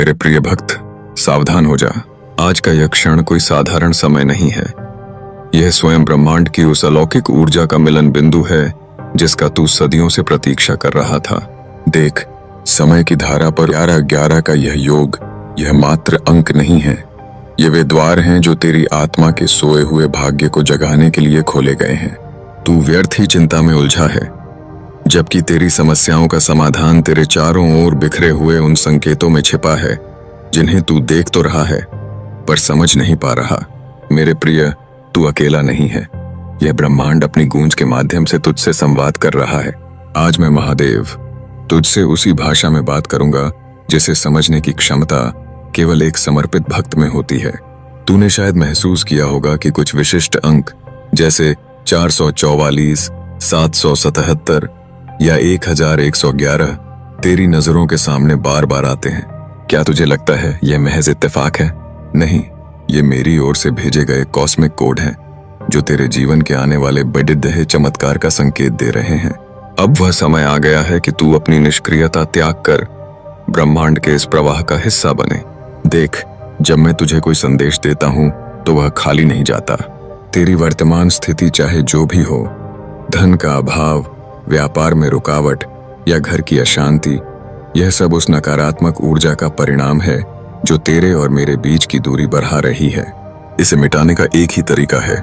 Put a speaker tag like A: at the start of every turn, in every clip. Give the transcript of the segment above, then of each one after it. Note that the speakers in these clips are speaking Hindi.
A: मेरे प्रिय भक्त, सावधान हो जा। आज का यह क्षण कोई साधारण समय नहीं है। यह स्वयं ब्रह्मांड की उस अलौकिक ऊर्जा का मिलन बिंदु है जिसका तू सदियों से प्रतीक्षा कर रहा था। देख, समय की धारा पर 11-11 का यह योग, यह मात्र अंक नहीं है। ये वे द्वार हैं जो तेरी आत्मा के सोए हुए भाग्य को जगाने के लिए खोले गए हैं। तू व्यर्थ ही चिंता में उलझा है, जबकि तेरी समस्याओं का समाधान तेरे चारों ओर बिखरे हुए उन संकेतों में छिपा है जिन्हें तू देख तो रहा है पर समझ नहीं पा रहा। मेरे प्रिय, तू अकेला नहीं है। यह ब्रह्मांड अपनी गूंज के माध्यम से तुझसे संवाद कर रहा है। आज मैं महादेव तुझसे उसी भाषा में बात करूंगा जिसे समझने की क्षमता केवल एक समर्पित भक्त में होती है। तूने शायद महसूस किया होगा कि कुछ विशिष्ट अंक जैसे 444, 777 या 1111 तेरी नजरों के सामने बार बार आते हैं। क्या तुझे लगता है यह महज इत्तेफाक है? नहीं, ये मेरी ओर से भेजे गए कॉस्मिक कोड हैं जो तेरे जीवन के आने वाले बड़े चमत्कार का संकेत दे रहे हैं। अब वह समय आ गया है कि तू अपनी निष्क्रियता त्याग कर ब्रह्मांड के इस प्रवाह का हिस्सा बने। देख, जब मैं तुझे कोई संदेश देता हूं तो वह खाली नहीं जाता। तेरी वर्तमान स्थिति चाहे जो भी हो, धन का अभाव, व्यापार में रुकावट या घर की अशांति, यह सब उस नकारात्मक ऊर्जा का परिणाम है जो तेरे और मेरे बीच की दूरी बढ़ा रही है। इसे मिटाने का एक ही तरीका है,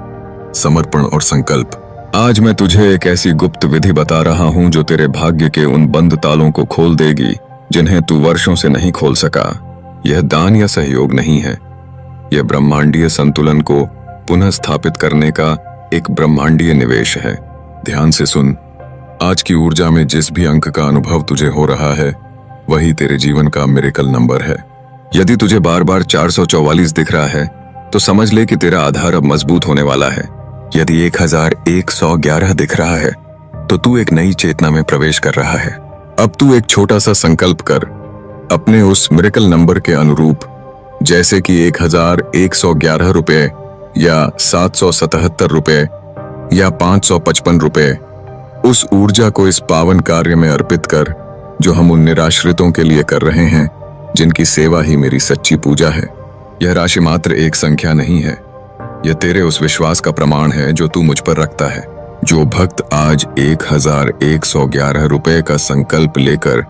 A: समर्पण और संकल्प। आज मैं तुझे एक ऐसी गुप्त विधि बता रहा हूं जो तेरे भाग्य के उन बंद तालों को खोल देगी जिन्हें तू वर्षों से नहीं खोल सका। यह दान या सहयोग नहीं है, यह ब्रह्मांडीय संतुलन को पुनः स्थापित करने का एक ब्रह्मांडीय निवेश है। ध्यान से सुन, आज की ऊर्जा में जिस भी अंक का अनुभव तुझे हो रहा है वही तेरे जीवन का मिरेकल नंबर है। यदि तुझे बार बार 444 दिख रहा है तो समझ ले कि तेरा आधार अब मजबूत होने वाला है। यदि 1111 दिख रहा है तो तू एक नई चेतना में प्रवेश कर रहा है। अब तू एक छोटा सा संकल्प कर, अपने उस मिरेकल नंबर के अनुरूप, जैसे कि 1111 रुपए या 777 रुपए या 555 रुपए, उस ऊर्जा को इस पावन कार्य में अर्पित कर जो हम उन निराश्रितों के लिए कर रहे हैं जिनकी सेवा ही मेरी सच्ची पूजा है। यह राशि मात्र एक संख्या नहीं है, यह तेरे उस विश्वास का प्रमाण है जो तू मुझ पर रखता है। जो भक्त आज 1111 रुपए का संकल्प लेकर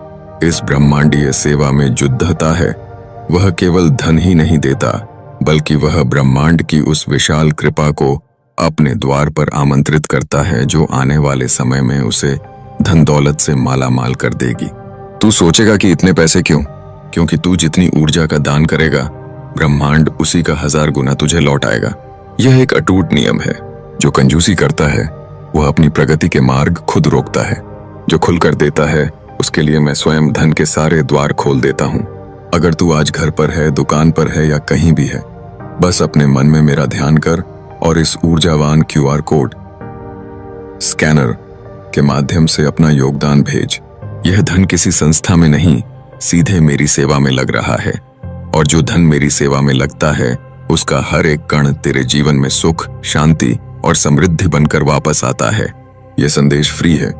A: इस ब्रह्मांडीय सेवा में जुद्धता है, वह केवल धन ही नहीं देता बल्कि वह ब्रह्मांड की उस विशाल कृपा को अपने द्वार पर आमंत्रित करता है जो आने वाले समय में उसे धन दौलत से माला माल कर देगी। तू सोचेगा कि इतने पैसे क्यों? क्योंकि तू जितनी ऊर्जा का दान करेगा, ब्रह्मांड उसी का 1000 गुना तुझे लौट आएगा। यह एक अटूट नियम है। जो कंजूसी करता है वह अपनी प्रगति के मार्ग खुद रोकता है। जो खुलकर देता है उसके लिए मैं स्वयं धन के सारे द्वार खोल देता हूँ। अगर तू आज घर पर है, दुकान पर है या कहीं भी है, बस अपने मन में मेरा ध्यान कर और इस ऊर्जावान QR कोड स्कैनर के माध्यम से अपना योगदान भेज। यह धन किसी संस्था में नहीं, सीधे मेरी सेवा में लग रहा है, और जो धन मेरी सेवा में लगता है उसका हर एक कण तेरे जीवन में सुख, शांति और समृद्धि बनकर वापस आता है। यह संदेश फ्री है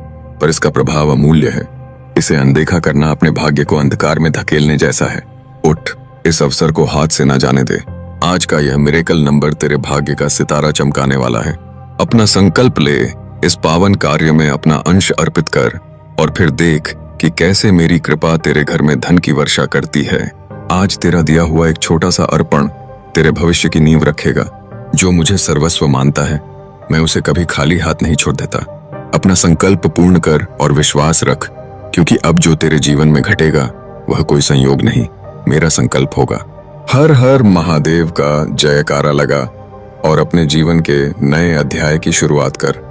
A: पर इसका प्रभाव अमूल्य है। इसे अनदेखा करना अपने भाग्य को अंधकार में धकेलने जैसा है। उठ, इस अवसर को हाथ से न जाने दे। आज का यह मिरेकल नंबर तेरे भाग्य का सितारा चमकाने वाला है। अपना संकल्प ले, इस पावन कार्य में अपना अंश अर्पित कर और फिर देख कि कैसे मेरी कृपा तेरे घर में धन की वर्षा करती है। आज तेरा दिया हुआ एक छोटा सा अर्पण तेरे भविष्य की नींव रखेगा। जो मुझे सर्वस्व मानता है, मैं उसे कभी खाली हाथ नहीं छोड़ देता। अपना संकल्प पूर्ण कर और विश्वास रख, क्योंकि अब जो तेरे जीवन में घटेगा वह कोई संयोग नहीं, मेरा संकल्प होगा। हर हर महादेव का जयकारा लगा और अपने जीवन के नए अध्याय की शुरुआत कर।